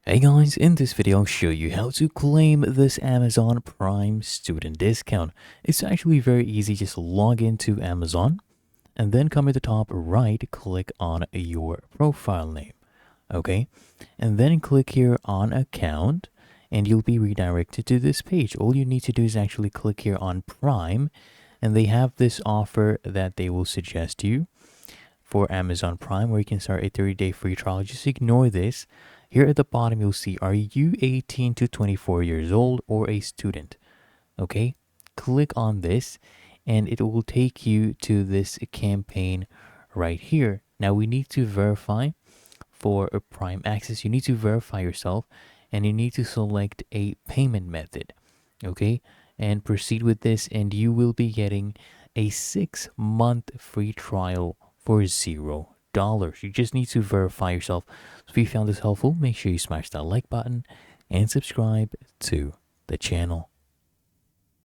Hey guys, in this video I'll show you how to claim this Amazon Prime student discount. It's actually very easy. Just log into Amazon and then come at the top right, click on your profile name. Okay, and then click here on account and you'll be redirected to this page. All you need to do is actually click here on Prime, and they have this offer that they will suggest you for Amazon Prime where you can start a 30-day free trial. Just ignore this. Here at the bottom, you'll see, are you 18 to 24 years old or a student? Okay, click on this and it will take you to this campaign right here. Now we need to verify for a Prime access. You need to verify yourself and you need to select a payment method. Okay, and proceed with this and you will be getting a 6-month free trial for $0. You just need to verify yourself. So if you found this helpful, make sure you smash that like button and subscribe to the channel.